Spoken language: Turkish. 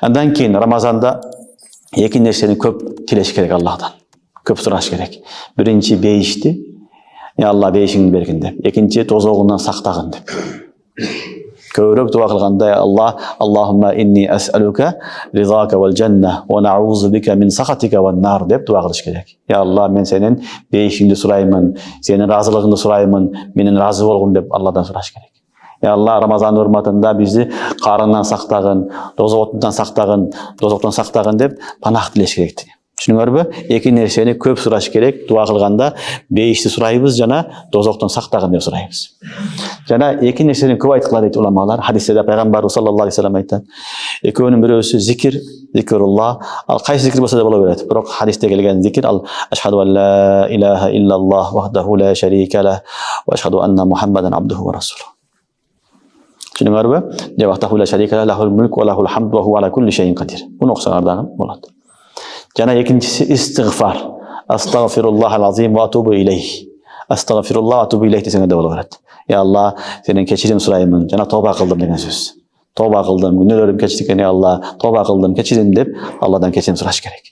Andan keyin Ramazanda iki nerseni köp tileş gerek Allah'tan. Köp suraş gerek. Birinci beyişti. Ya Allah beyişini bergin dep. İkinci tozoğundan saktagın dep. Kövrök dua kılganda ya Allah, Allahumma inni es'aluka rizaka vel cenneh ve na'uzu bika min sakatika vel nar dep dua kılış gerek. Ya Allah men senin beyişini surayman, senin razılığını surayman, menin razı bolgun dep Allah'tan suraş gerek. Ya Allah Ramazan hurmatında bizi karından saktagın, dozoktan saktagın, dozoktan saktagın dep panah tileş gerekti. Düşünüңөрбү? Эки нерсени көп сураш керек. Дуа кылганда бейишти сурайбыз жана дозоктон сактаган деп сурайбыз. Жана эки нерсени көп айткыла дейт уламалар. Хадисте пайгамбар саллаллаху алейхи вассалам айтат. Экөөнүн бирөөсү зикир, зикруллах. Ал кайсы зикир болсо да боло берет. Бирок хадисте келген зикир ал ашхаду ан ла илаха иллаллах вахдаху ла шарика лах ва ашхаду анна мухаммадан абдуху ва расулуh. Düşünüңөрбү? Вахдаху ла шарика лах, лахул мулк ва лахул хамд ва хува ала кулли шейин кадир. Буну оксаңардан болот. Jana ikincisi istiğfar. Estağfirullahal azim ve atubu ileyh. Estağfirullah ve atubu ileyh desene de olur. Ya Allah senin keçirim surayımın. Jana tövbe kıldım degen söz. Tövbe kıldım. Günlerim keçtikene ya Allah. Tövbe kıldım keçirim dep Allah'tan keçirim suraş gerek.